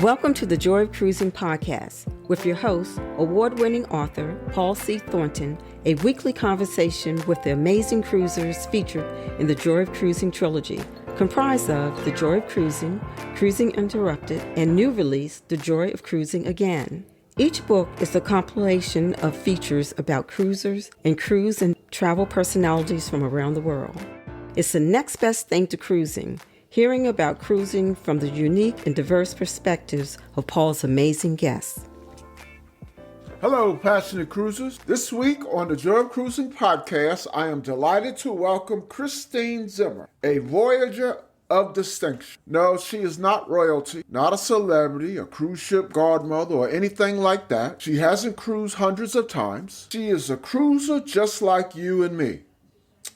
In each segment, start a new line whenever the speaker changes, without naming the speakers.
Welcome to the Joy of Cruising podcast with your host, award-winning author Paul C. Thornton, a weekly conversation with the amazing cruisers featured in the Joy of Cruising trilogy, comprised of The Joy of Cruising, Cruising Interrupted, and new release, The Joy of Cruising Again. Each book is a compilation of features about cruisers and cruise and travel personalities from around the world. It's the next best thing to cruising, hearing about cruising from the unique and diverse perspectives of Paul's amazing guests.
Hello, passionate cruisers. This week on the Joy of Cruising podcast, I am delighted to welcome Christine Zimmer, a Voyager of distinction. No, she is not royalty, not a celebrity, a cruise ship godmother, or anything like that. She hasn't cruised hundreds of times. She is a cruiser just like you and me.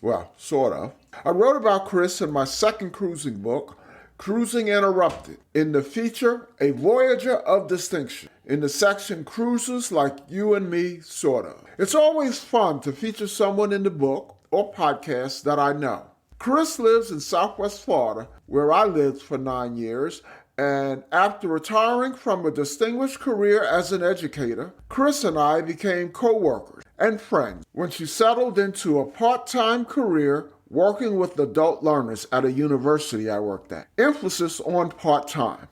Well, sort of. I wrote about Chris in my second cruising book, Cruising Interrupted, in the feature, A Voyager of Distinction, in the section Cruisers Like You and Me, sort of. It's always fun to feature someone in the book or podcast that I know. Chris lives in Southwest Florida, where I lived for 9 years, and after retiring from a distinguished career as an educator, Chris and I became co-workers and friends when she settled into a part-time career working with adult learners at a university I worked at. Emphasis on part-time.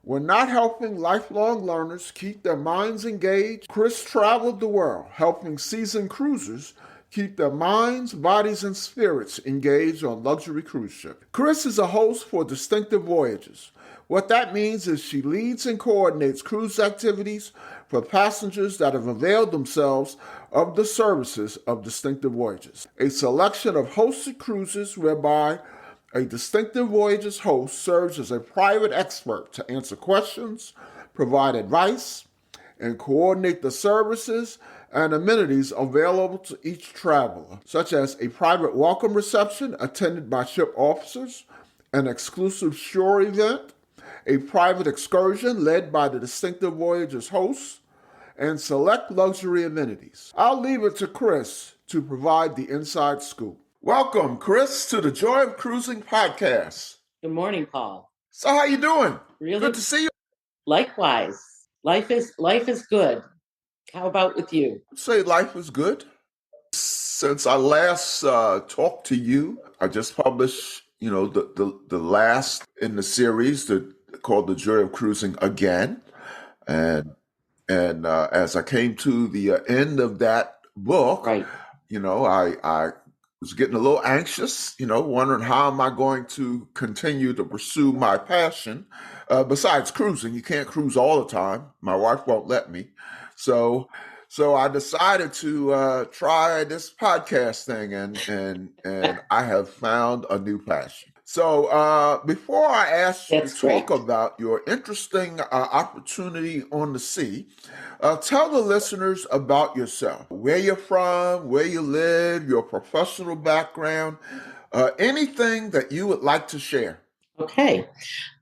When not helping lifelong learners keep their minds engaged, Chris traveled the world helping seasoned cruisers keep their minds, bodies, and spirits engaged on luxury cruise ships. Chris is a host for Distinctive Voyages. What that means is she leads and coordinates cruise activities for passengers that have availed themselves of the services of Distinctive Voyages, a selection of hosted cruises whereby a Distinctive Voyages host serves as a private expert to answer questions, provide advice, and coordinate the services and amenities available to each traveler, such as a private welcome reception attended by ship officers, an exclusive shore event, a private excursion led by the Distinctive Voyages host, and select luxury amenities. I'll leave it to Chris to provide the inside scoop. Welcome, Chris, to the Joy of Cruising podcast.
Good morning, Paul.
So how you doing?
Really
good to see you.
Likewise. Life is good. How about with you?
I'd say life is good. Since I last talked to you, I just published, the last in the series called The Joy of Cruising Again. And as I came to the end of that book,
right.
I was getting a little anxious, wondering how am I going to continue to pursue my passion. Besides cruising, you can't cruise all the time. My wife won't let me. So I decided to try this podcast thing, and I have found a new passion. So before I ask you to talk about your interesting opportunity on the sea, tell the listeners about yourself, where you're from, where you live, your professional background, anything that you would like to share.
Okay.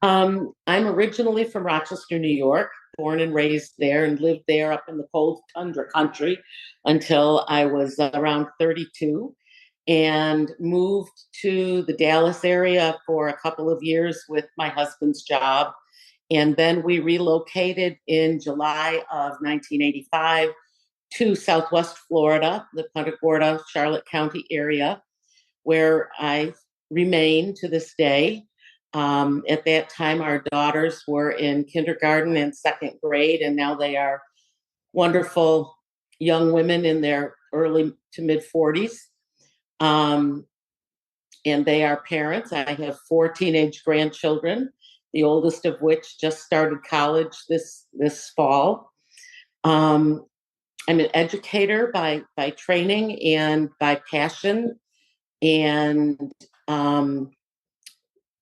I'm originally from Rochester, New York, born and raised there and lived there up in the cold tundra country until I was around 32. And moved to the Dallas area for a couple of years with my husband's job. And then we relocated in July of 1985 to Southwest Florida, the Punta Gorda, Charlotte County area, where I remain to this day. At that time, our daughters were in kindergarten and second grade, and now they are wonderful young women in their early to mid 40s. And they are parents. I have 4 teenage grandchildren, the oldest of which just started college this fall. I'm an educator by training and by passion, and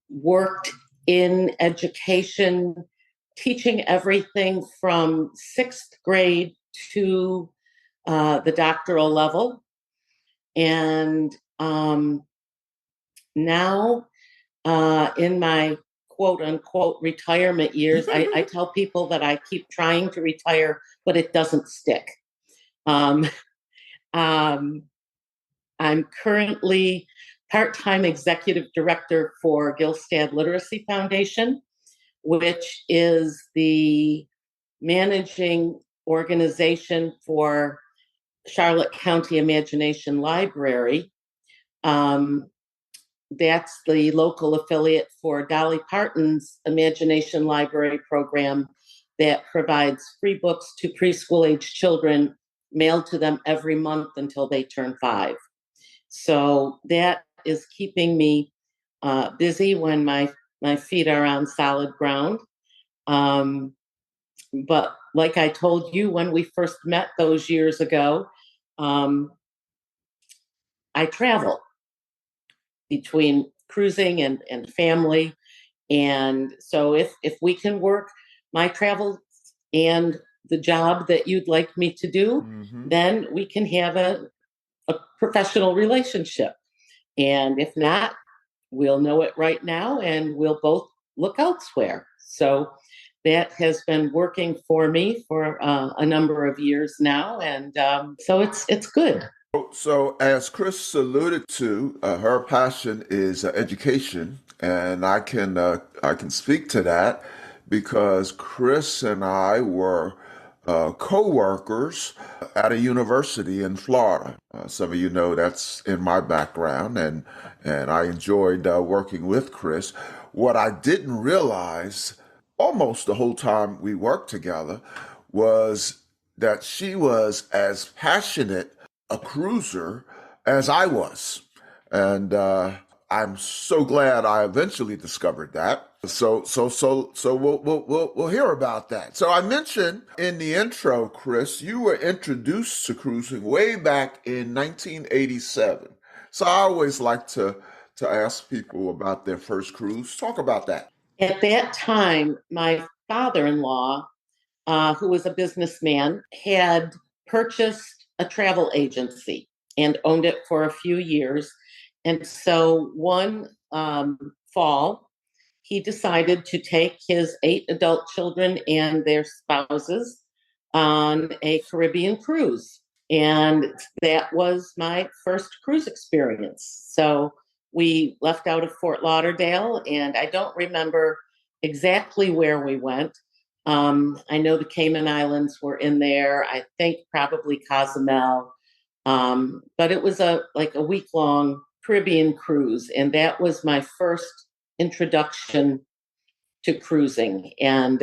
worked in education, teaching everything from 6th grade to the doctoral level. And now in my quote unquote retirement years, I tell people that I keep trying to retire, but it doesn't stick. I'm currently part-time executive director for Gilstad Literacy Foundation, which is the managing organization for Charlotte County Imagination Library. That's the local affiliate for Dolly Parton's Imagination Library program that provides free books to preschool age children mailed to them every month until they turn 5. So that is keeping me busy when my feet are on solid ground. But like I told you when we first met those years ago, I travel between cruising and family. And so if we can work my travel and the job that you'd like me to do, then we can have a professional relationship. And if not, we'll know it right now and we'll both look elsewhere. So that has been working for me for a number of years now. And so it's good.
So, as Chris alluded to, her passion is education, and I can speak to that because Chris and I were co-workers at a university in Florida. Some of you know that's in my background, and I enjoyed working with Chris. What I didn't realize almost the whole time we worked together was that she was as passionate a cruiser as I was. And I'm so glad I eventually discovered that. So we'll hear about that. So I mentioned in the intro, Chris, you were introduced to cruising way back in 1987. So I always like to ask people about their first cruise. Talk about that.
At that time, my father-in-law, who was a businessman, had purchased a travel agency and owned it for a few years. And so one fall, he decided to take his 8 adult children and their spouses on a Caribbean cruise. And that was my first cruise experience. So we left out of Fort Lauderdale, and I don't remember exactly where we went. I know the Cayman Islands were in there. I think probably Cozumel. But it was a week-long Caribbean cruise, and that was my first introduction to cruising, and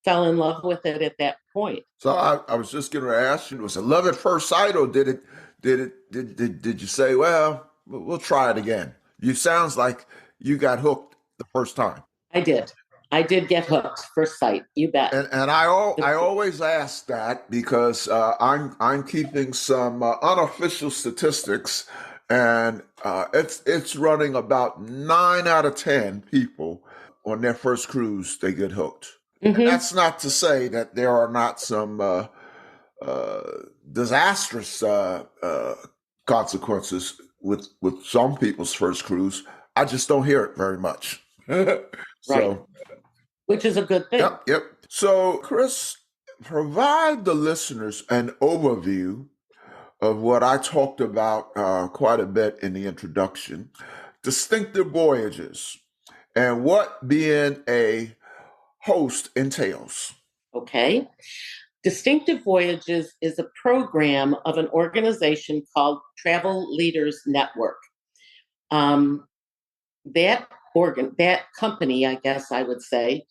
fell in love with it at that point.
So I was just going to ask you, was it love at first sight, or did you say, well, we'll try it again? You sounds like you got hooked the first time.
I did. I did get hooked first sight. You bet.
And I always ask that because I'm keeping some unofficial statistics, and it's running about 9 out of 10 people on their first cruise they get hooked.
Mm-hmm.
And that's not to say that there are not some disastrous consequences with some people's first cruise. I just don't hear it very much. So.
Right. Which is a good thing.
Yep. So, Chris, provide the listeners an overview of what I talked about quite a bit in the introduction, Distinctive Voyages, and what being a host entails.
Okay. Distinctive Voyages is a program of an organization called Travel Leaders Network. That company, I guess I would say,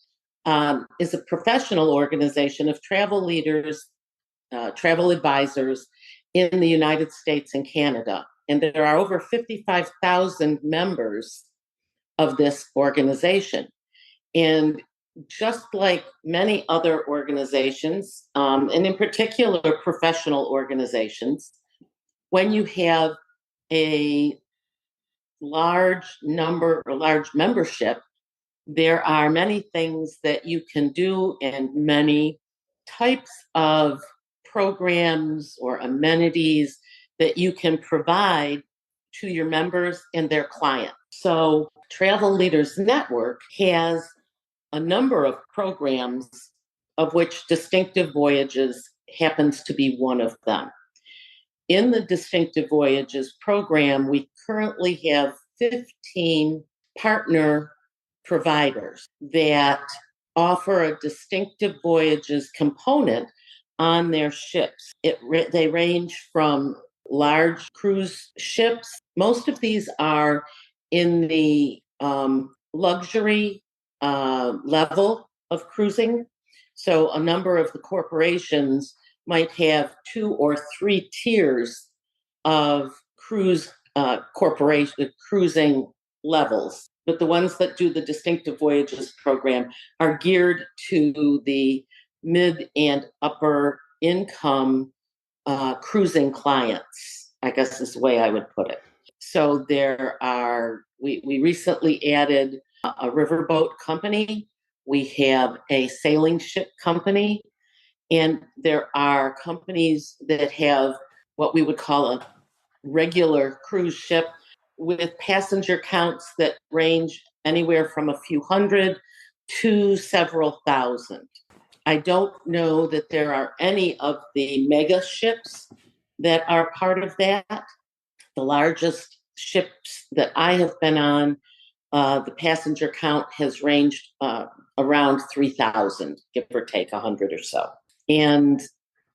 is a professional organization of travel leaders, travel advisors in the United States and Canada. And there are over 55,000 members of this organization. And just like many other organizations, and in particular professional organizations, when you have a large membership, there are many things that you can do and many types of programs or amenities that you can provide to your members and their clients. So Travel Leaders Network has a number of programs, of which Distinctive Voyages happens to be one of them. In the Distinctive Voyages program, we currently have 15 partner providers that offer a Distinctive Voyages component on their ships. They range from large cruise ships. Most of these are in the luxury level of cruising. So a number of the corporations might have 2 or 3 tiers of cruising levels. But the ones that do the Distinctive Voyages program are geared to the mid and upper income cruising clients, I guess is the way I would put it. So we recently added a riverboat company. We have a sailing ship company, and there are companies that have what we would call a regular cruise ship with passenger counts that range anywhere from a few hundred to several thousand. I don't know that there are any of the mega ships that are part of that. The largest ships that I have been on, the passenger count has ranged around 3,000, give or take 100 or so. And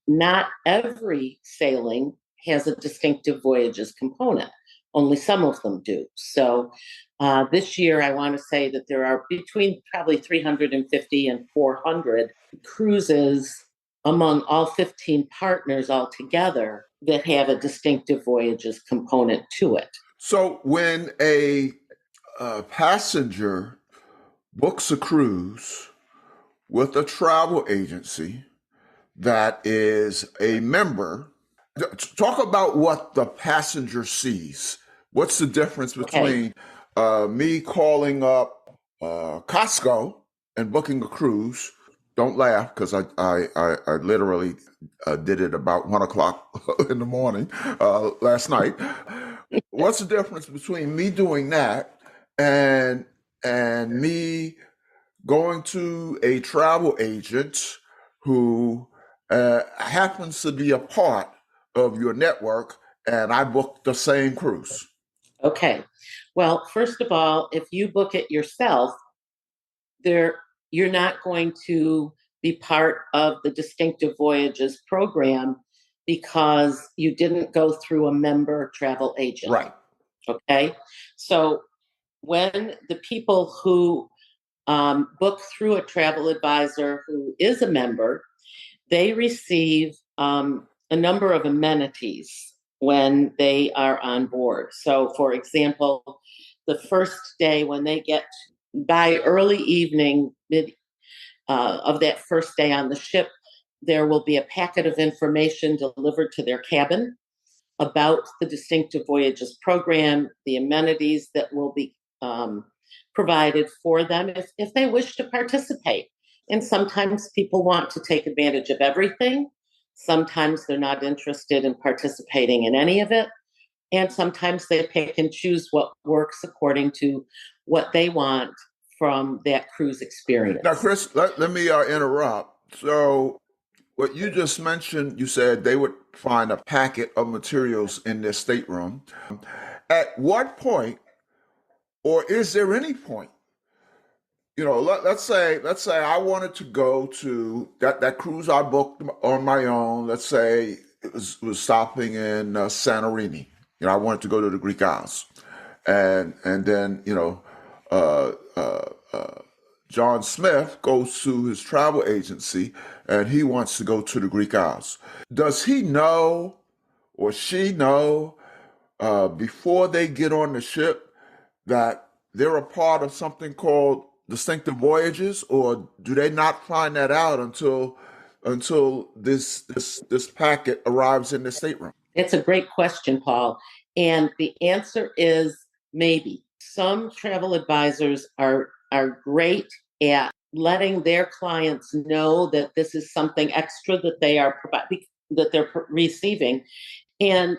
not every sailing has a Distinctive Voyages component. Only some of them do. So this year, I want to say that there are between probably 350 and 400 cruises among all 15 partners altogether that have a Distinctive Voyages component to it.
So when a passenger books a cruise with a travel agency that is a member, talk about what the passenger sees. What's the difference between me calling up Costco and booking a cruise? Don't laugh, because I literally did it about 1:00 in the morning last night. What's the difference between me doing that and me going to a travel agent who happens to be a part of your network, and I booked the same cruise?
Okay. Well, first of all, if you book it yourself, you're not going to be part of the Distinctive Voyages program because you didn't go through a member travel agent.
Right.
Okay. So when the people who book through a travel advisor who is a member, they receive a number of amenities when they are on board. So, for example, the first day when they get by early evening of that first day on the ship, there will be a packet of information delivered to their cabin about the Distinctive Voyages program, the amenities that will be provided for them if they wish to participate. And sometimes people want to take advantage of everything. Sometimes they're not interested in participating in any of it. And sometimes they pick and choose what works according to what they want from that cruise experience.
Now, Chris, let me interrupt. So what you just mentioned, you said they would find a packet of materials in their stateroom. At what point, or is there any point, let's say I wanted to go to that cruise I booked on my own. Let's say it was stopping in Santorini. I wanted to go to the Greek Isles, and then John Smith goes to his travel agency and he wants to go to the Greek Isles. Does he know or she know before they get on the ship that they're a part of something called Distinctive Voyages, or do they not find that out until this packet arrives in the stateroom?
It's a great question, Paul. And the answer is maybe. Some travel advisors are great at letting their clients know that this is something extra that they're receiving, and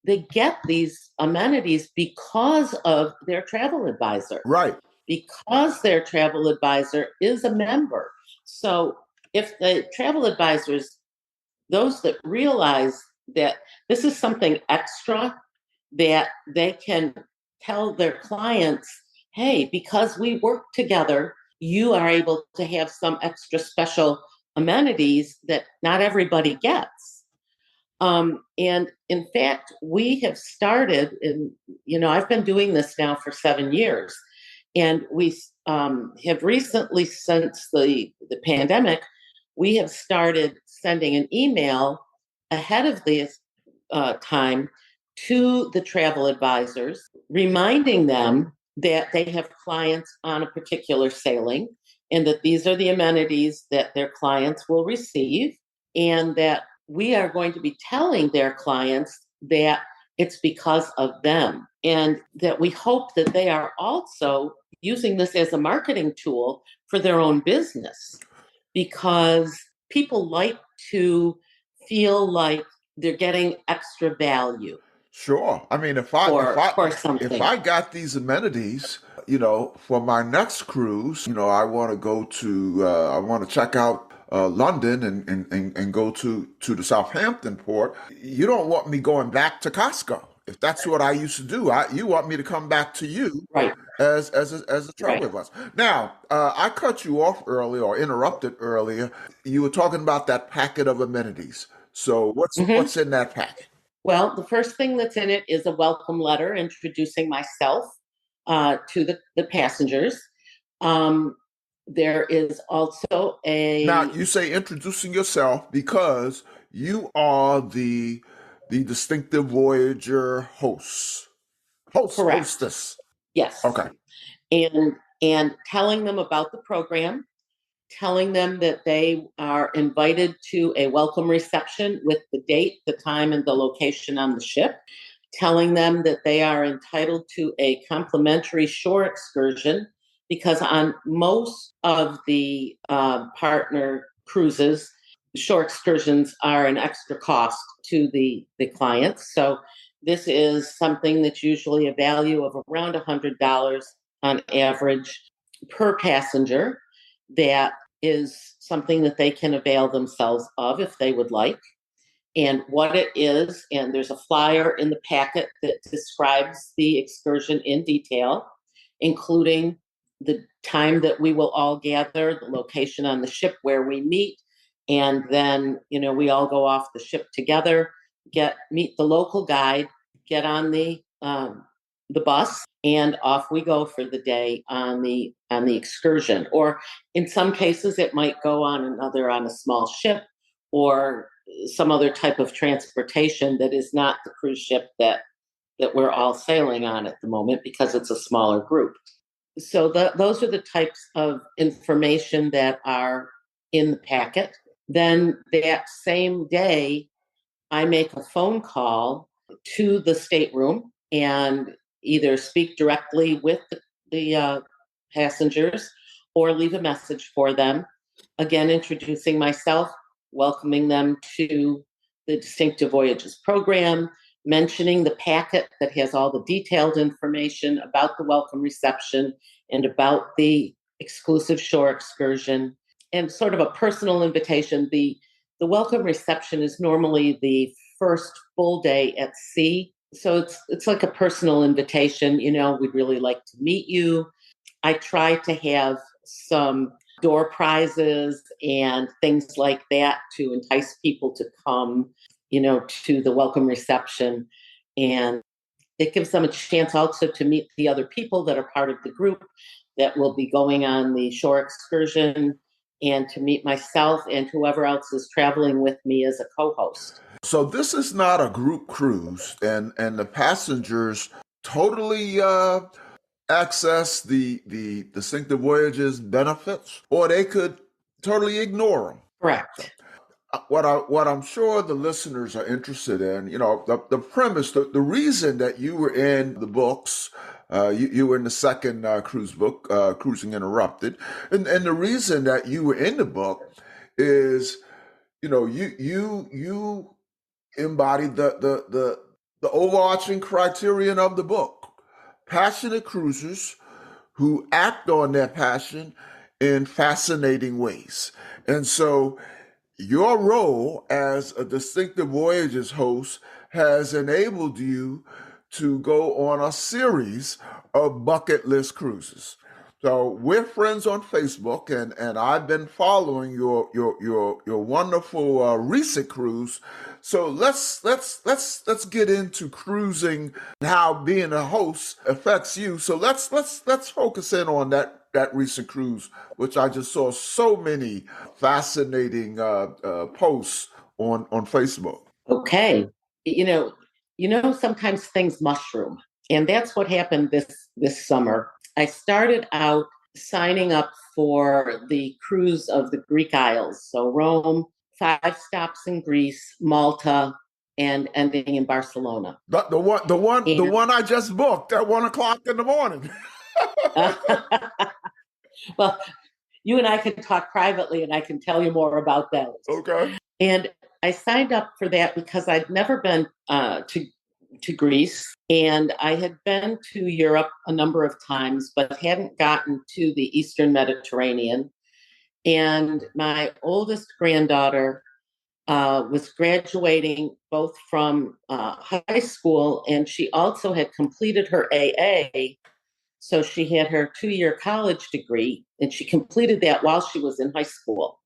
they get these amenities because of their travel advisor.
Right.
Because their travel advisor is a member. So if the travel advisors, those that realize that this is something extra, that they can tell their clients, hey, because we work together, you are able to have some extra special amenities that not everybody gets. And in fact, we have started, I've been doing this now for 7 years, and we have recently, since the pandemic, we have started sending an email ahead of this time to the travel advisors, reminding them that they have clients on a particular sailing and that these are the amenities that their clients will receive, and that we are going to be telling their clients that it's because of them, and that we hope that they are also using this as a marketing tool for their own business, because people like to feel like they're getting extra value.
Sure. I mean,
For
if
something.
I got these amenities, for my next cruise, I want to go to I want to check out London and go to the Southampton port. You don't want me going back to Costco. If that's what I used to do, you want me to come back to you
Right,
as a travel
right.
advisor. Now, I cut you off earlier or interrupted earlier. You were talking about that packet of amenities. So
Mhm.
what's in that packet?
Well, the first thing that's in it is a welcome letter introducing myself to the passengers. Um, there is also
Now,
a
you say introducing yourself because you are the Distinctive Voyager
correct,
hostess.
yes,
Okay.
and telling them about the program, telling them that they are invited to a welcome reception with the date, the time, and the location on the ship, telling them that they are entitled to a complimentary shore excursion, because on most of the partner cruises, shore excursions are an extra cost to the clients. So this is something that's usually a value of around $100 on average per passenger. That is something that they can avail themselves of if they would like, and what it is. And there's a flyer in the packet that describes the excursion in detail, including the time that we will all gather, the location on the ship where we meet, and then we all go off the ship together, meet the local guide, get on the bus, and off we go for the day on the excursion. Or in some cases, it might go on a small ship, or some other type of transportation that is not the cruise ship that we're all sailing on at the moment, because it's a smaller group. So those are the types of information that are in the packet. Then that same day, I make a phone call to the stateroom and either speak directly with the passengers or leave a message for them. Again, introducing myself, welcoming them to the Distinctive Voyages program, mentioning the packet that has all the detailed information about the welcome reception and about the exclusive shore excursion, and sort of a personal invitation. The welcome reception is normally the first full day at sea. So it's like a personal invitation. We'd really like to meet you. I try to have some door prizes and things like that to entice people to come, to the welcome reception. And it gives them a chance also to meet the other people that are part of the group that will be going on the shore excursion, and to meet myself and whoever else is traveling with me as a co-host.
So this is not a group cruise, and the passengers totally access the Distinctive Voyages benefits, or they could totally ignore them.
Correct.
What I'm sure the listeners are interested in, the premise, the reason that you were in the books, you were in the second cruise book, Cruising Interrupted, and the reason that you were in the book is, you embodied the overarching criterion of the book: passionate cruisers who act on their passion in fascinating ways, and so your role as a Distinctive Voyages host has enabled you to go on a series of bucket list cruises. So we're friends on Facebook, and I've been following your wonderful recent cruise. So let's get into cruising and how being a host affects you. So let's focus in on that recent cruise, which I just saw so many fascinating posts on Facebook.
Okay. You know, sometimes things mushroom. And that's what happened this summer. I started out signing up for the cruise of the Greek Isles. So Rome, 5 stops in Greece, Malta, and ending in Barcelona.
The
And
one I just booked at 1 o'clock in the morning.
well, you and I can talk privately and I can tell you more about those.
Okay.
And I signed up for that because I'd never been to Greece, and I had been to Europe a number of times, but hadn't gotten to the Eastern Mediterranean. And my oldest granddaughter was graduating both from high school, and she also had completed her AA. So she had her 2-year college degree, and she completed that while she was in high school.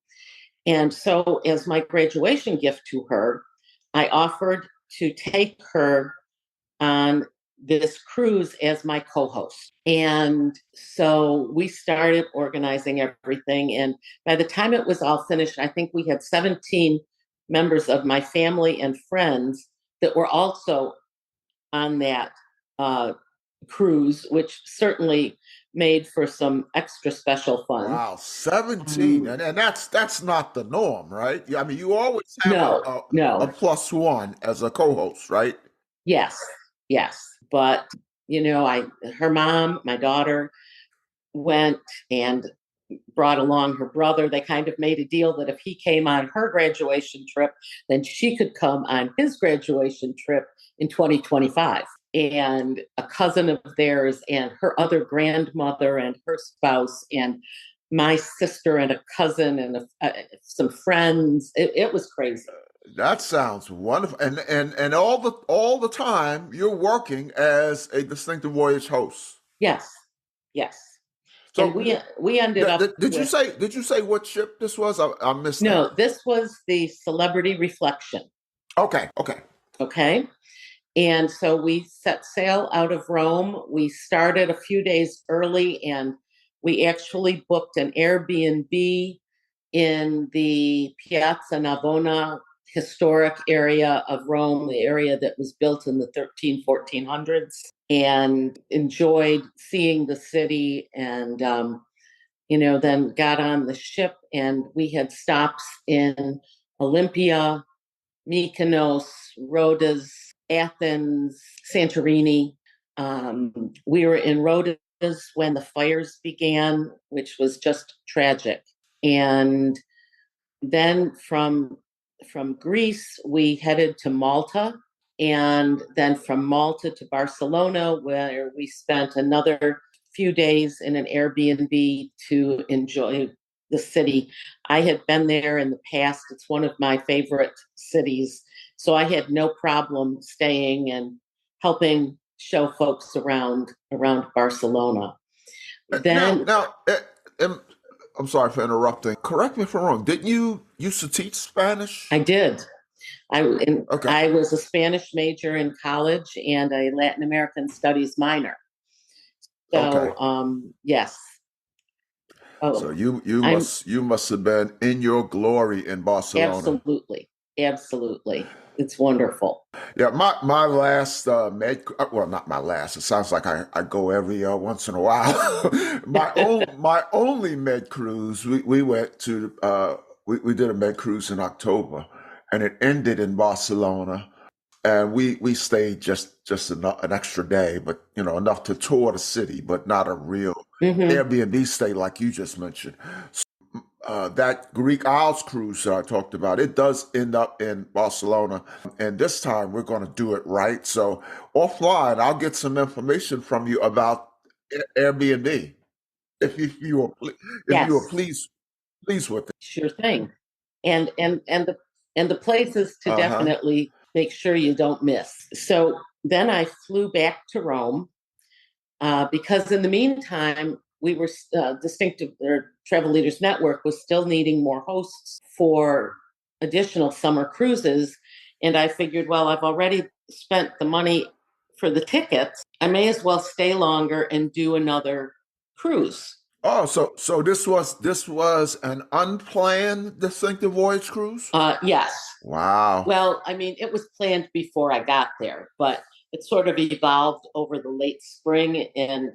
And so, as my graduation gift to her, I offered to take her on this cruise as my co host. And so we started organizing everything. And by the time it was all finished, I think we had 17 members of my family and friends that were also on that cruise, which certainly made for some extra special fun.
Wow, 17. And that's not the norm, right? Yeah, I mean, you always have
No,
a
no.
plus one as a co-host, right?
Yes, yes. But, her mom, my daughter, went and brought along her brother. They kind of made a deal that if he came on her graduation trip, then she could come on his graduation trip in 2025. And a cousin of theirs and her other grandmother and her spouse and my sister and a cousin and some friends. It was crazy.
That sounds wonderful. And all the time you're working as a Distinctive Voyage host.
Yes, yes. And
So
we ended up with
did you say what ship this was? I missed that.
no. This was the Celebrity Reflection.
Okay, okay.
Okay. And so we set sail out of Rome. We started a few days early and we actually booked an Airbnb in the Piazza Navona historic area of Rome, the area that was built in the 1400s, and enjoyed seeing the city. And, then got on the ship and we had stops in Olympia, Mykonos, Rhodes, Athens, Santorini. We were in Rhodes when the fires began, which was just tragic. And then from Greece, we headed to Malta, and then from Malta to Barcelona, where we spent another few days in an Airbnb to enjoy the city. I had been there in the past. It's one of my favorite cities. So I had no problem staying and helping show folks around Barcelona. Then
I'm sorry for interrupting. Correct me if I'm wrong. Didn't you used to teach Spanish?
I did.
Okay.
I was a Spanish major in college and a Latin American studies minor.
Okay.
So, yes.
So
Oh, I'm
you must have been in your glory in Barcelona.
absolutely. It's wonderful.
Yeah, my last well, not my last. It sounds like I go every once in a while. My only med cruise. We went to we did a med cruise in October, and it ended in Barcelona. And we stayed just an extra day, but enough to tour the city, but not a real
Hmm.
Airbnb stay like you just mentioned. That Greek Isles cruise that I talked about, it does end up in Barcelona. And this time we're going to do it right. So offline, I'll get some information from you about Airbnb if you are
Yes,
pleased with it.
sure thing. And the places to
Uh-huh.
definitely make sure you don't miss. So then I flew back to Rome because in the meantime, we were Distinctive or Travel Leaders Network was still needing more hosts for additional summer cruises. And I figured, well, I've already spent the money for the tickets. I may as well stay longer and do another cruise.
Oh, so this was an unplanned Distinctive Voyage cruise?
Yes.
Wow.
Well, I mean, it was planned before I got there, but it sort of evolved over the late spring and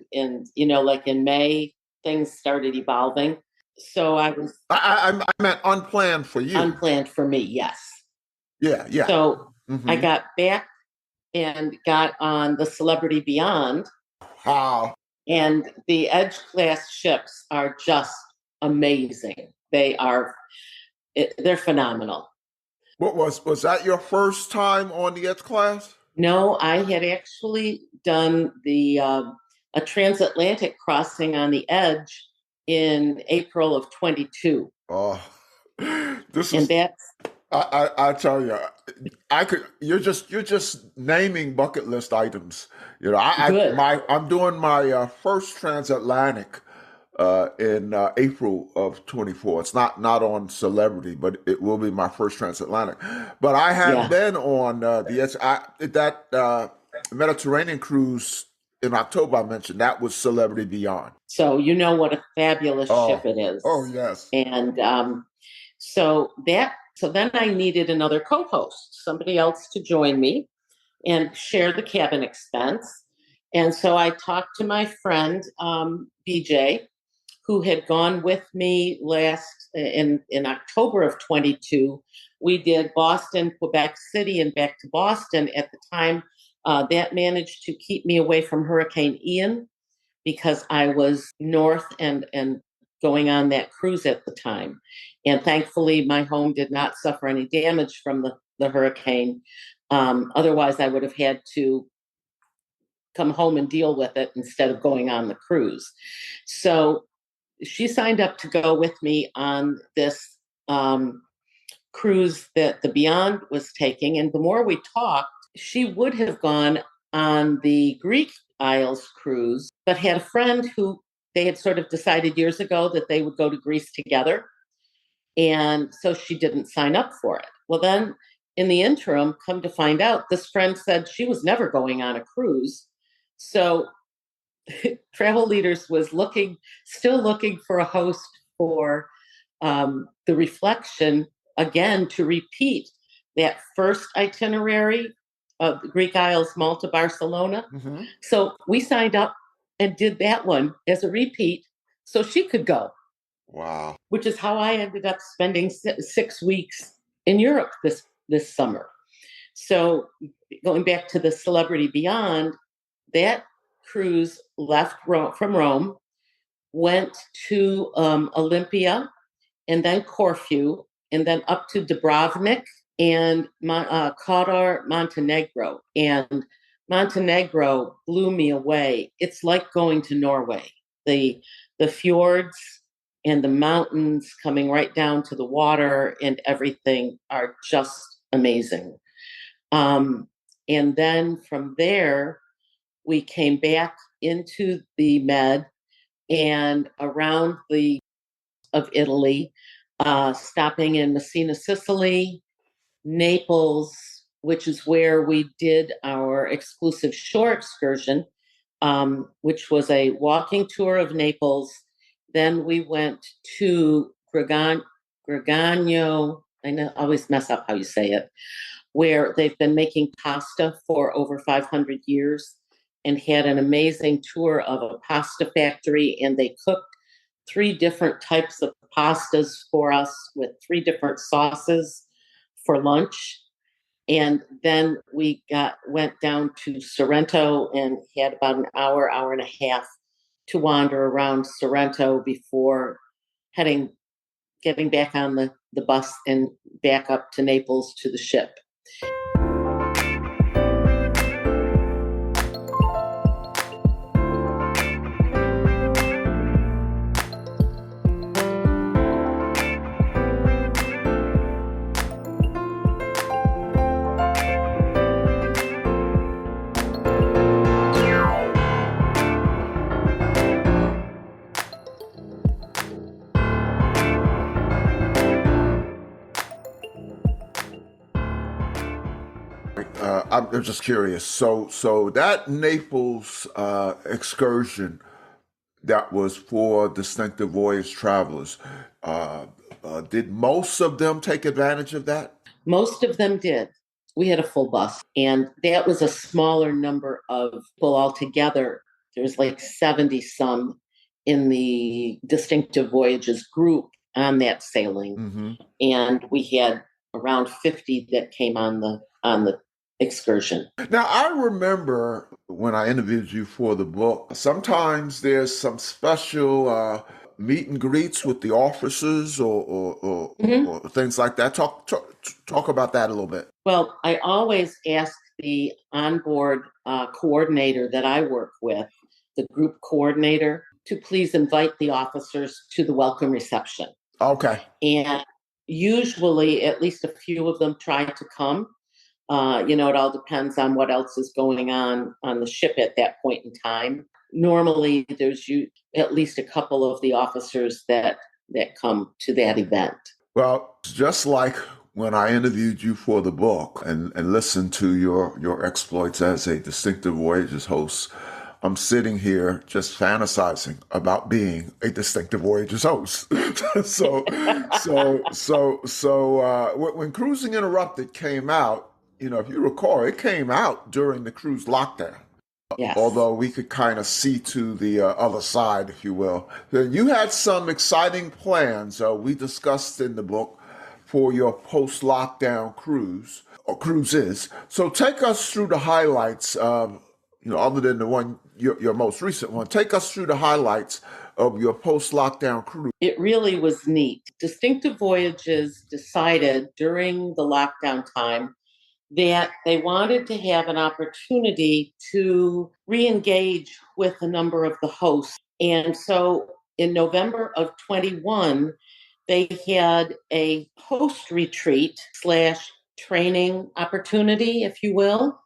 like in May, things started evolving. So
I meant unplanned for you.
Unplanned for me, yes.
Yeah.
So I got back and got on the Celebrity Beyond.
Wow.
And the Edge class ships are just amazing. They're phenomenal.
What was that your first time on the Edge class?
No, I had actually done a transatlantic crossing on the Edge in April of 22.
Oh,
that's
I tell you, you're just naming bucket list items. I'm doing my first transatlantic in April of 24. It's not on Celebrity, but it will be my first transatlantic. But I have been on that Mediterranean cruise in October. I mentioned that was Celebrity Beyond.
So you know what a fabulous ship it is.
Oh yes.
And so then I needed another co-host, somebody else to join me and share the cabin expense. And so I talked to my friend BJ, who had gone with me in October of 22. We did Boston, Quebec City, and back to Boston. At the time, that managed to keep me away from Hurricane Ian because I was north and going on that cruise at the time. And thankfully, my home did not suffer any damage from the hurricane. Otherwise, I would have had to come home and deal with it instead of going on the cruise. So she signed up to go with me on this cruise that the Beyond was taking. And the more we talked, she would have gone on the Greek Isles cruise, but had a friend who they had sort of decided years ago that they would go to Greece together. And so she didn't sign up for it. Well, then in the interim, come to find out, this friend said she was never going on a cruise. So Travel Leaders was still looking for a host for the Reflection, again, to repeat that first itinerary of the Greek Isles, Malta, Barcelona. Mm-hmm. So we signed up and did that one as a repeat so she could go.
Wow.
Which is how I ended up spending 6 weeks in Europe this summer. So going back to the Celebrity Beyond, that cruise left from Rome, went to Olympia, and then Corfu, and then up to Dubrovnik and Kotor, Montenegro. And Montenegro blew me away. It's like going to Norway. The fjords and the mountains coming right down to the water and everything are just amazing. And then from there, we came back into the Med and around of Italy, stopping in Messina, Sicily, Naples, which is where we did our exclusive shore excursion, which was a walking tour of Naples. Then we went to Gregano, I always mess up how you say it, where they've been making pasta for over 500 years and had an amazing tour of a pasta factory. And they cooked 3 different types of pastas for us with 3 different sauces for lunch. And then we went down to Sorrento and had about an hour and a half to wander around Sorrento before getting back on the bus and back up to Naples to the ship.
I'm just curious. So that Naples excursion that was for Distinctive Voyage travelers, uh, did most of them take advantage of that?
Most of them did. We had a full bus, and that was a smaller number of people altogether. There's like 70 some in the Distinctive Voyages group on that sailing,
Hmm.
and we had around 50 that came on the excursion.
Now, I remember when I interviewed you for the book, sometimes there's some special meet and greets with the officers
Mhm.
or things like that. Talk about that a little bit.
Well, I always ask the onboard coordinator that I work with, the group coordinator, to please invite the officers to the welcome reception.
Okay.
And usually, at least a few of them try to come. It all depends on what else is going on the ship at that point in time. Normally, at least a couple of the officers that come to that event.
Well, just like when I interviewed you for the book and listened to your exploits as a Distinctive Voyages host, I'm sitting here just fantasizing about being a Distinctive Voyages host. so, when Cruising Interrupted came out, if you recall, it came out during the cruise lockdown.
Yes.
Although we could kind of see to the other side, if you will. Then you had some exciting plans we discussed in the book for your post-lockdown cruise or cruises. So take us through the highlights of, other than the one, your most recent one, take us through the highlights of your post-lockdown cruise.
It really was neat. Distinctive Voyages decided during the lockdown time that they wanted to have an opportunity to re-engage with a number of the hosts. And so in November of 21, they had a host retreat slash training opportunity, if you will,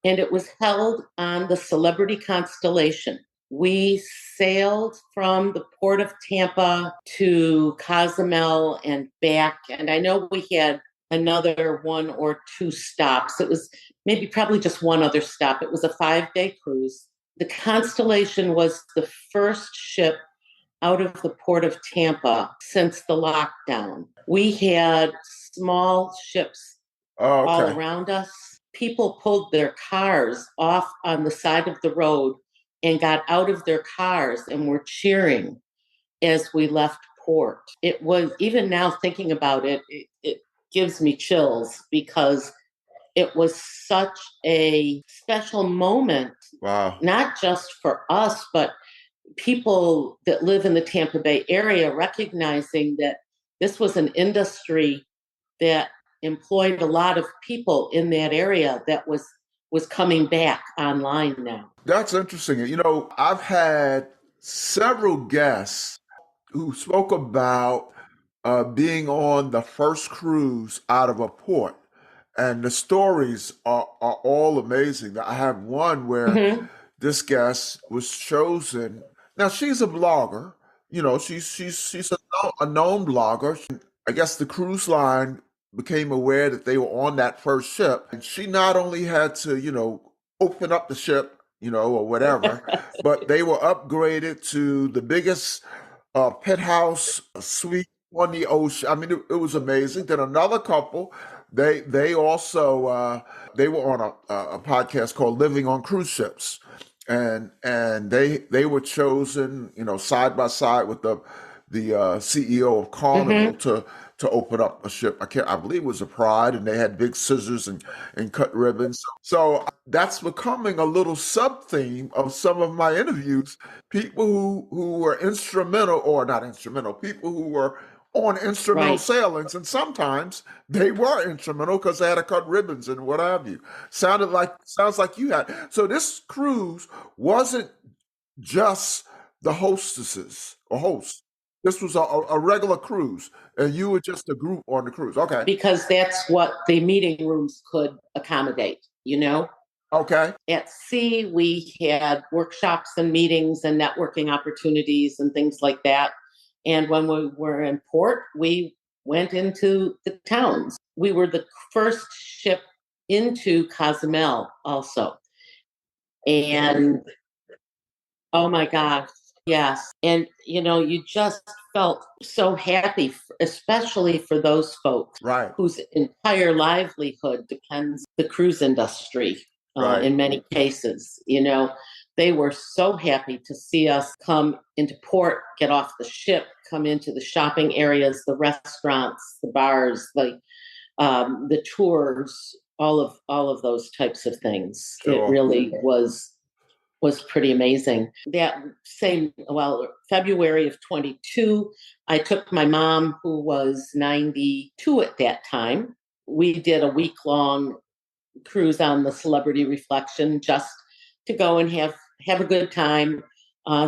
and it was held on the Celebrity Constellation. We sailed from the port of Tampa to Cozumel and back, and I know we had another one or two stops. It was probably just one other stop. It was a 5-day cruise. The Constellation was the first ship out of the port of Tampa since the lockdown. We had small ships
Oh,
all
okay.
around us. People pulled their cars off on the side of the road and got out of their cars and were cheering as we left port. It was, even now thinking about it gives me chills because it was such a special moment,
Wow.
not just for us, but people that live in the Tampa Bay area, recognizing that this was an industry that employed a lot of people in that area that was coming back online now.
That's interesting. I've had several guests who spoke about being on the first cruise out of a port. And the stories are all amazing. I have one where
Mhm.
this guest was chosen. Now she's a blogger. She's a known blogger. I guess the cruise line became aware that they were on that first ship, and she not only had to, open up the ship, or whatever, but they were upgraded to the biggest penthouse suite on the ocean. I mean, it was amazing. Then another couple, they also they were on a podcast called Living on Cruise Ships, and they were chosen, side by side with the CEO of Carnival
Mhm.
to open up a ship. I believe it was a Pride, and they had big scissors and cut ribbons. So that's becoming a little sub theme of some of my interviews. People who were instrumental, or not instrumental, people who were on instrumental
Right.
sailings, and sometimes they were instrumental because they had to cut ribbons and what have you. Sounds like you had. So this cruise wasn't just the hostesses or hosts. This was a regular cruise, and you were just a group on the cruise. Okay.
Because that's what the meeting rooms could accommodate,
Okay.
At sea, we had workshops and meetings and networking opportunities and things like that. And when we were in port, we went into the towns. We were the first ship into Cozumel also. And oh my gosh, yes. And you just felt so happy, especially for those folks
Right,
whose entire livelihood depends on the cruise industry.
right.
In many cases, they were so happy to see us come into port, get off the ship, come into the shopping areas, the restaurants, the bars, the tours, all of those types of things. It
Sure.
really was pretty amazing. February of 22, I took my mom, who was 92 at that time. We did a week-long cruise on the Celebrity Reflection just to go and have a good time.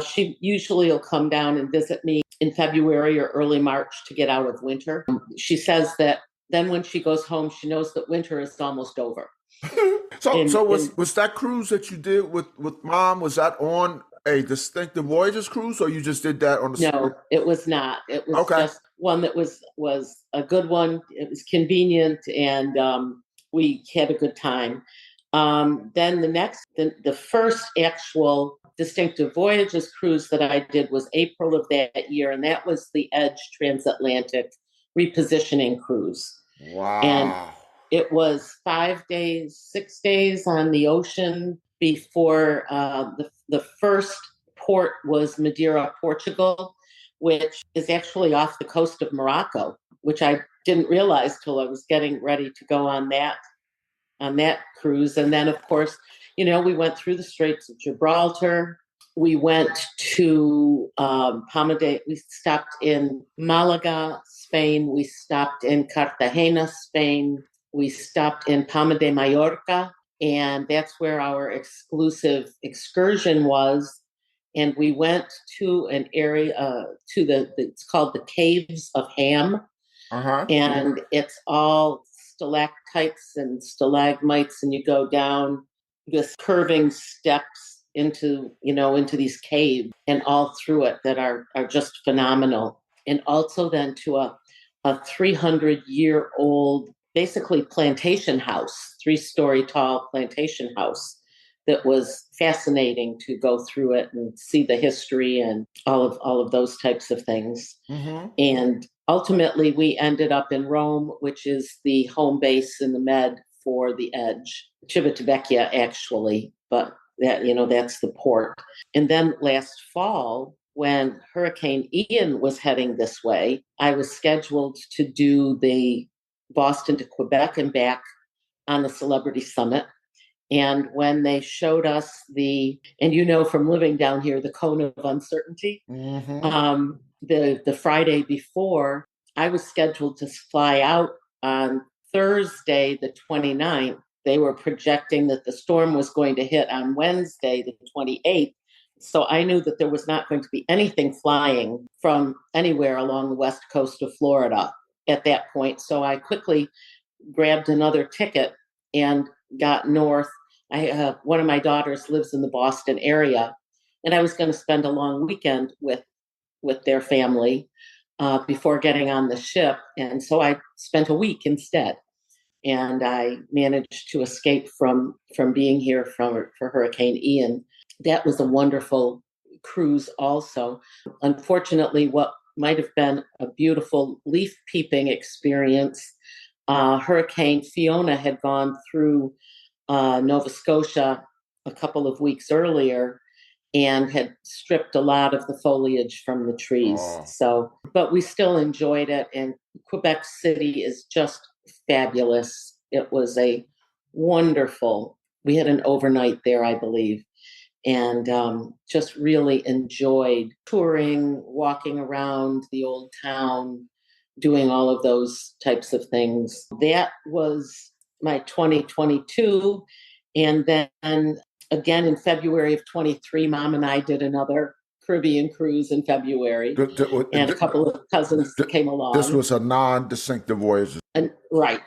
She usually will come down and visit me in February or early March to get out of winter. She says that then when she goes home, she knows that winter is almost over.
So was that cruise that you did with mom? Was that on a Distinctive Voyages cruise, or you just did that on the?
No, it was not. It was
Okay.
just one that was a good one. It was convenient, and we had a good time. Then the first actual Distinctive Voyages cruise that I did was April of that year, and that was the Edge Transatlantic repositioning cruise. And
Wow.
it was 5 days, 6 days on the ocean before the first port was Madeira, Portugal, which is actually off the coast of Morocco, which I didn't realize till I was getting ready to go on that cruise. And then, of course, we went through the Straits of Gibraltar. We went to Palma. We stopped in Malaga, Spain. We stopped in Cartagena, Spain. We stopped in Palma de Mallorca, and that's where our exclusive excursion was. And we went to an area it's called the Caves of Ham, and it's all stalactites and stalagmites, and you go down this curving steps into these caves and all through it that are just phenomenal. And also then to a 300-year-old basically plantation house, 3-story tall plantation house that was fascinating to go through it and see the history and all of those types of things.
Mm-hmm.
And ultimately, we ended up in Rome, which is the home base in the Med for the Edge, Civitavecchia, actually, but that's the port. And then last fall, when Hurricane Ian was heading this way, I was scheduled to do the Boston to Quebec and back on the Celebrity Summit. And when they showed us from living down here, the cone of uncertainty,
Mm-hmm.
The Friday before, I was scheduled to fly out on Thursday, the 29th. They were projecting that the storm was going to hit on Wednesday, the 28th. So I knew that there was not going to be anything flying from anywhere along the west coast of Florida at that point. So I quickly grabbed another ticket and got north. One of my daughters lives in the Boston area, and I was going to spend a long weekend with their family before getting on the ship. And so I spent a week instead. And I managed to escape from being here for Hurricane Ian. That was a wonderful cruise also. Unfortunately, what might have been a beautiful leaf peeping experience, Hurricane Fiona had gone through Nova Scotia a couple of weeks earlier and had stripped a lot of the foliage from the trees.
Oh.
But we still enjoyed it. And Quebec City is just fabulous. It was we had an overnight there, I believe, and just really enjoyed touring, walking around the old town, doing all of those types of things. That was my 2022. And then again in February of 23, Mom and I did another Caribbean cruise in February, and a couple of cousins came along.
This was a non-distinctive voyage.
And right,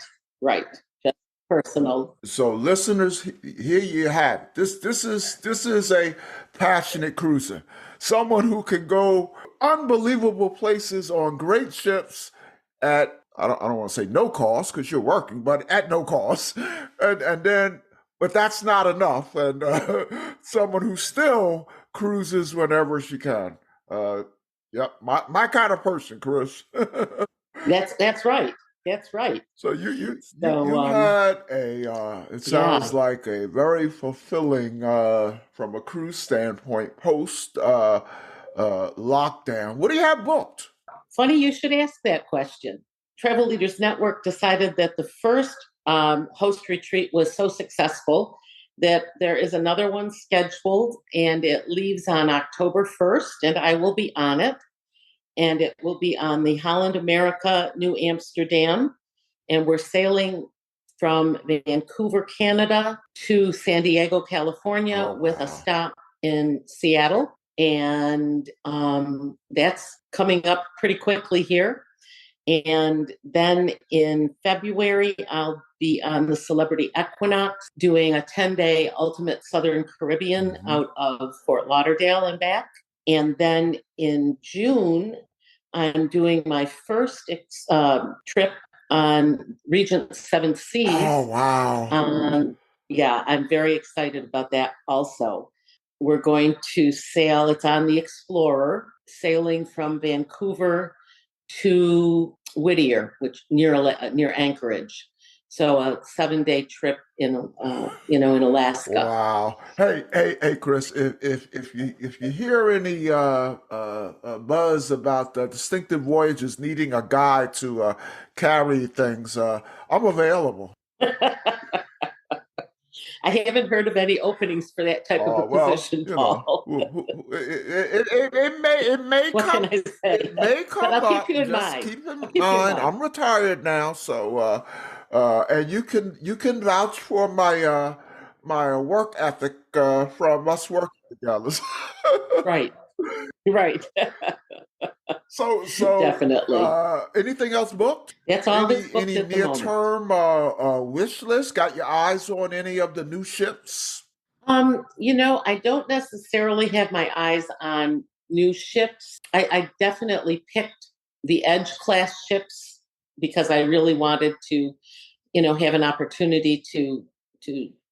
just personal.
So, listeners, here you have it. This is a passionate cruiser, someone who can go unbelievable places on great ships at I don't want to say no cost because you're working, but at no cost, and then but that's not enough. And someone who still cruises whenever she can. Uh, yep, my kind of person, Chris.
That's right. That's right.
So you
So
had a it sounds
yeah.
like a very fulfilling from a cruise standpoint post lockdown. What do you have booked?
Funny you should ask that question. Travel Leaders Network decided that the first host retreat was so successful that there is another one scheduled, and it leaves on October 1st, and I will be on it. And it will be on the Holland America, New Amsterdam. And we're sailing from Vancouver, Canada to San Diego, California,
Oh
with a
wow.
stop in Seattle. And that's coming up pretty quickly here. And then in February, I'll be on the Celebrity Equinox doing a 10-day Ultimate Southern Caribbean
Mhm.
out of Fort Lauderdale and back. And then in June, I'm doing my first trip on Regent Seven
Oh
Seas.
wow.
Yeah, I'm very excited about that also. We're going to sail, it's on the Explorer, sailing from Vancouver to Whittier, which near Anchorage. So a 7-day trip in Alaska.
Wow. Hey, Chris. If you hear any buzz about the Distinctive Voyages needing a guy to carry things, I'm available.
I haven't heard of any openings for that type of a
Well,
position, Paul.
it may
What can
come.
I
It
say?
may
But
come
I'll keep you
up.
in
Just
mind.
keep
I'll
in
keep you in
mind.
mind.
I'm retired now, so and you can vouch for my work ethic from us working together.
Right. Right.
So
Definitely.
anything else booked?
That's all that's booked
Any
at the
near
moment.
term wish list? Got your eyes on any of the new ships?
I don't necessarily have my eyes on new ships. I definitely picked the Edge class ships because I really wanted to, have an opportunity to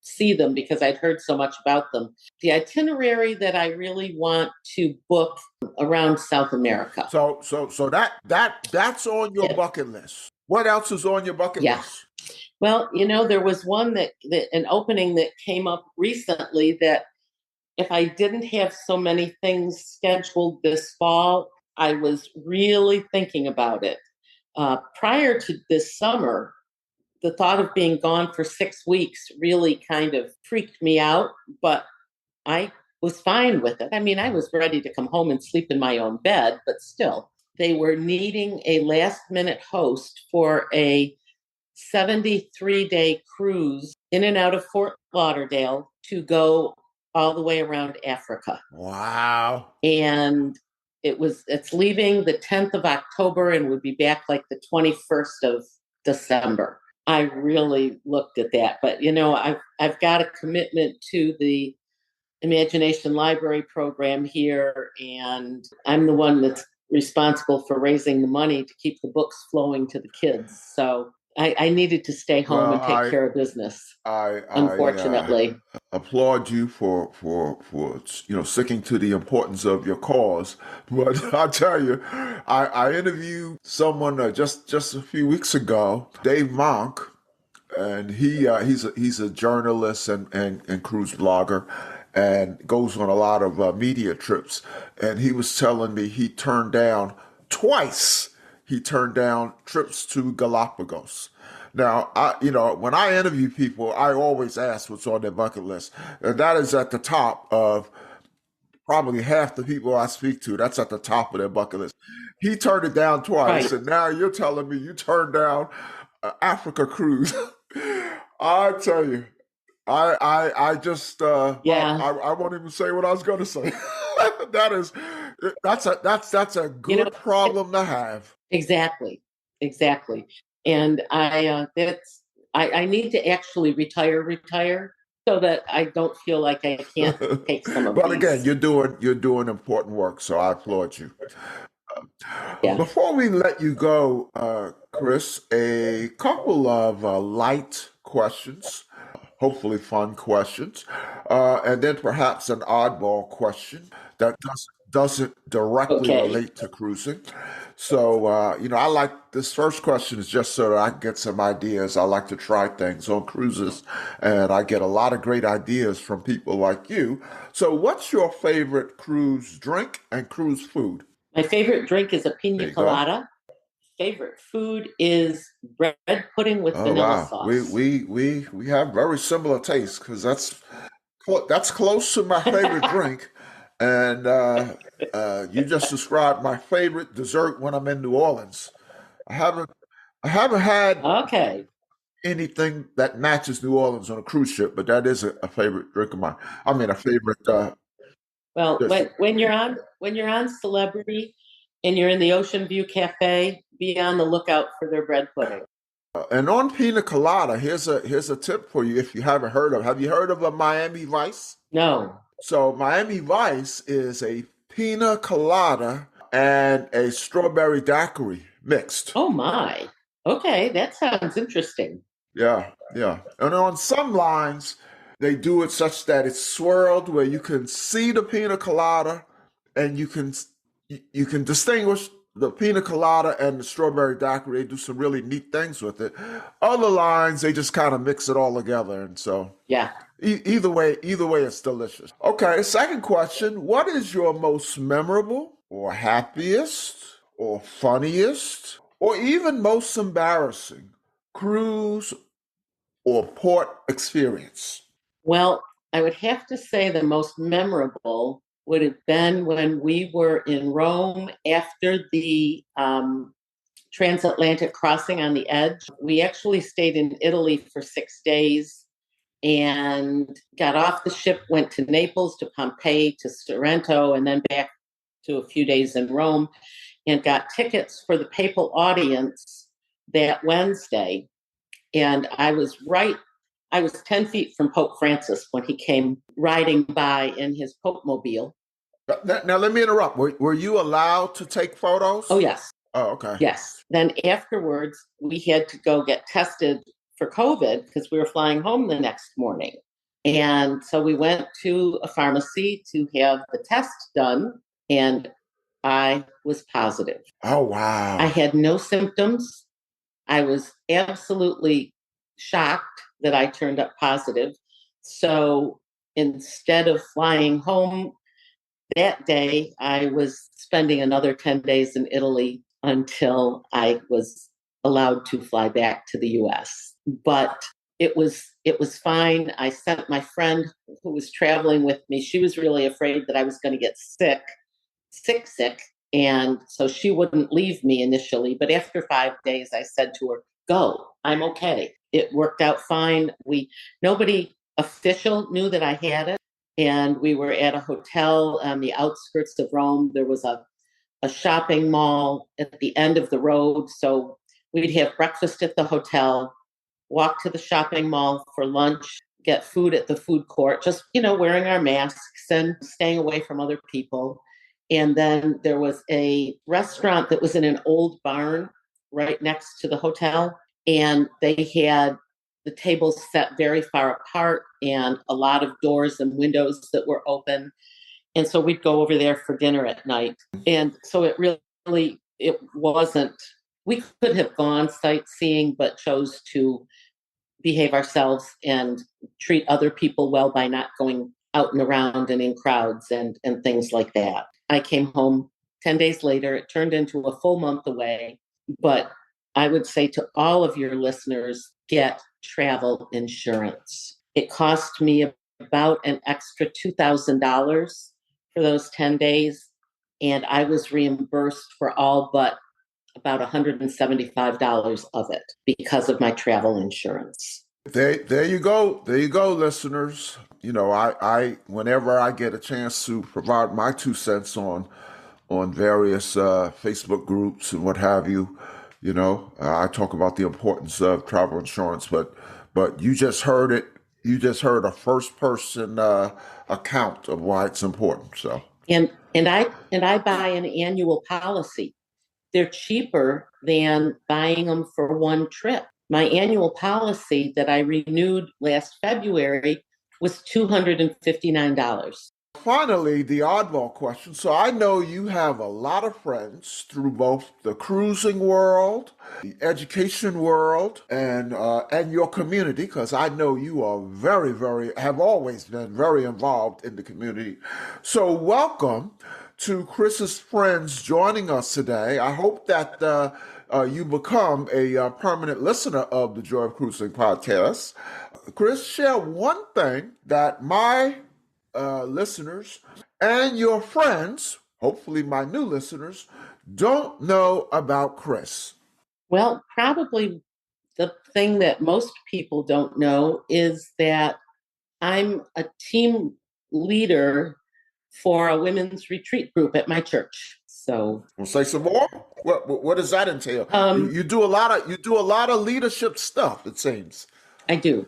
see them because I'd heard so much about them. The itinerary that I really want to book around South America.
So that's on your
Yeah.
bucket list. What else is on your bucket
Yeah.
list?
Well, there was one that an opening that came up recently that if I didn't have so many things scheduled this fall, I was really thinking about it. Prior to this summer, the thought of being gone for 6 weeks really kind of freaked me out, but I was fine with it. I mean, I was ready to come home and sleep in my own bed, but still, they were needing a last minute host for a 73-day cruise in and out of Fort Lauderdale to go all the way around Africa.
Wow.
And it's leaving the 10th of October and would be back like the 21st of December. I really looked at that, but I've got a commitment to the Imagination Library program here, and I'm the one that's responsible for raising the money to keep the books flowing to the kids. So I needed to stay home
Well,
and take care of business,
I
unfortunately.
applaud you for sticking to the importance of your cause. But I tell you, I interviewed someone just a few weeks ago, Dave Monk, and he's a journalist and cruise blogger and goes on a lot of media trips, and he was telling me he turned down trips to Galapagos. Now, when I interview people, I always ask what's on their bucket list, and that is at the top of probably half the people I speak to. That's at the top of their bucket list. He turned it down twice,
Right.
and now you're telling me you turned down Africa cruise. I tell you, I just well,
Yeah.
I won't even say what I was going to say. that is that's a
You know,
good problem to have.
exactly. Exactly. And I need to actually retire so that I don't feel like I can't take some of
But again,
these.
you're doing important work, so I applaud you.
Yeah.
Before we let you go, Chris, a couple of light questions, hopefully fun questions, and then perhaps an oddball question that doesn't directly
Okay.
relate to cruising. So, I like this first question is just so that I can get some ideas. I like to try things on cruises, and I get a lot of great ideas from people like you. So, what's your favorite cruise drink and cruise food?
My favorite drink is a
There
pina
you go.
colada. Favorite food is bread pudding with
Oh
vanilla
wow, we
sauce.
we we we have very similar tastes because that's close to my favorite drink, and you just described my favorite dessert when I'm in New Orleans. I haven't I haven't had
Okay.
anything that matches New Orleans on a cruise ship, but that is a favorite drink of mine. I mean, a favorite.
Well,
Dish.
when you're on Celebrity and you're in the Ocean View Cafe, be on the lookout for their bread pudding.
And on pina colada, here's a tip for you if you haven't heard of. Have you heard of a Miami Vice?
No.
So Miami Vice is a pina colada and a strawberry daiquiri mixed.
Oh my. Okay, that sounds interesting.
Yeah, yeah. And on some lines, they do it such that it's swirled where you can see the pina colada and you can distinguish the pina colada and the strawberry daiquiri. They do some really neat things with it. Other lines, they just kind of mix it all together, and so
Yeah.
either way, it's delicious. Okay, second question: what is your most memorable, or happiest, or funniest, or even most embarrassing cruise or port experience?
Well, I would have to say the most memorable would have been when we were in Rome after the transatlantic crossing on the edge. We actually stayed in Italy for 6 days and got off the ship, went to Naples, to Pompeii, to Sorrento, and then back to a few days in Rome, and got tickets for the papal audience that Wednesday. And I was 10 feet from Pope Francis when he came riding by in his Pope mobile.
Now, let me interrupt. Were you allowed to take
Oh,
photos?
yes.
Oh, okay.
Yes. Then afterwards, we had to go get tested for COVID because we were flying home the next morning. And so we went to a pharmacy to have the test done, and I was positive.
Oh,
I
wow.
had no symptoms. I was absolutely shocked that I turned up positive. So instead of flying home that day, I was spending another 10 days in Italy until I was allowed to fly back to the US. But it was fine. I sent my friend who was traveling with me. She was really afraid that I was going to get sick. And so she wouldn't leave me initially. But after 5 days, I said to her, go, I'm okay. It worked out fine. Nobody official knew that I had it. And we were at a hotel on the outskirts of Rome. There was a shopping mall at the end of the road. So we'd have breakfast at the hotel, walk to the shopping mall for lunch, get food at the food court, just, wearing our masks and staying away from other people. And then there was a restaurant that was in an old barn right next to the hotel. And they had the tables set very far apart and a lot of doors and windows that were open. And so we'd go over there for dinner at night. And so it wasn't, we could have gone sightseeing, but chose to behave ourselves and treat other people well by not going out and around and in crowds and things like that. I came home 10 days later. It turned into a full month away. But I would say to all of your listeners, get travel insurance. It cost me about an extra $2,000 for those 10 days. And I was reimbursed for all but about $175 of it because of my travel insurance.
There you go. There you go, listeners. I whenever I get a chance to provide my 2 cents on various Facebook groups and what have you, I talk about the importance of travel insurance. But you just heard it. You just heard a first person account of why it's important. So
And And I buy an annual policy. They're cheaper than buying them for one trip. My annual policy that I renewed last February was $259.
Finally, the oddball question. So I know you have a lot of friends through both the cruising world, the education world, and your community, because I know you are have always been very involved in the community. So welcome to Chris's friends joining us today. I hope that you become a permanent listener of the Joy of Cruising podcast. Chris, share one thing that my listeners and your friends, hopefully my new listeners, don't know about Chris.
Well, probably the thing that most people don't know is that I'm a team leader for a women's retreat group at my church. So,
We'll say some more. What does that entail? You do a lot of leadership stuff. It seems.
I do.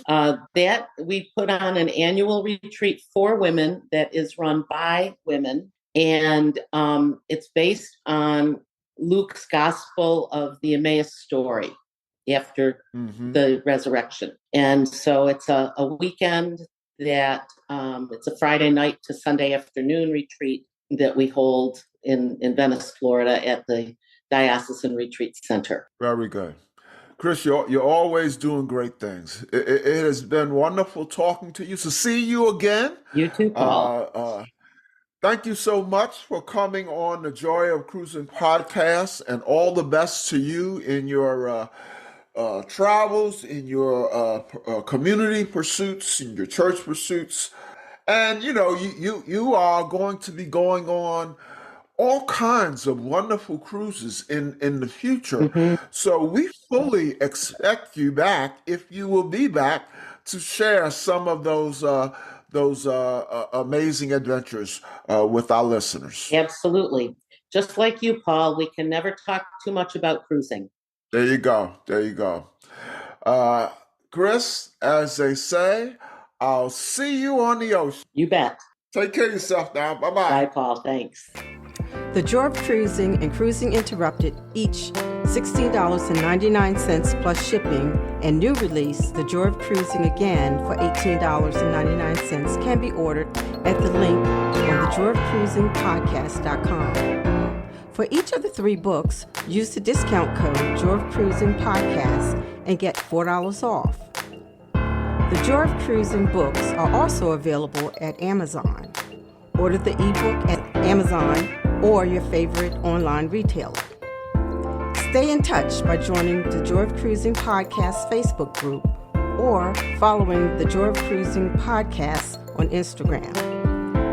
That we put on an annual retreat for women that is run by women, and it's based on Luke's gospel of the Emmaus story after the resurrection. And so it's a weekend that it's a Friday night to Sunday afternoon retreat that we hold in Venice, Florida at the Diocesan Retreat Center.
Very good. Chris, you're always doing great things. It has been wonderful talking to you. So see you again.
You too, Paul.
Thank you so much for coming on the Joy of Cruising podcast, and all the best to you in your travels, in your community pursuits, in your church pursuits. And you are going to be going on all kinds of wonderful cruises in the future. So we fully expect you back, if you will be back, to share some of those amazing adventures with our listeners.
Absolutely. Just like you, Paul, we can never talk too much about cruising.
There you go. Chris, as they say, I'll see you on the ocean.
You bet.
Take care of yourself now. Bye-bye.
Bye, Paul. Thanks.
The Joy of Cruising and Cruising Interrupted, each $16.99 plus shipping, and new release, The Joy of Cruising Again, for $18.99, can be ordered at the link on thejoyofcruisingpodcast.com. For each of the 3 books, use the discount code Joy of Cruising Podcast and get $4 off. The Joy of Cruising books are also available at Amazon. Order the ebook at Amazon or your favorite online retailer. Stay in touch by joining the Joy of Cruising Podcast Facebook group or following the Joy of Cruising Podcast on Instagram.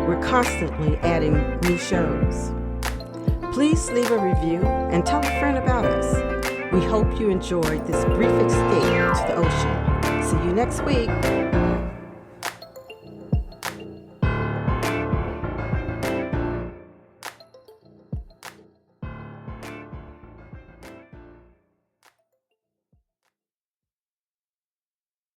We're constantly adding new shows. Please leave a review and tell a friend about us. We hope you enjoyed this brief escape to the ocean. See you next week.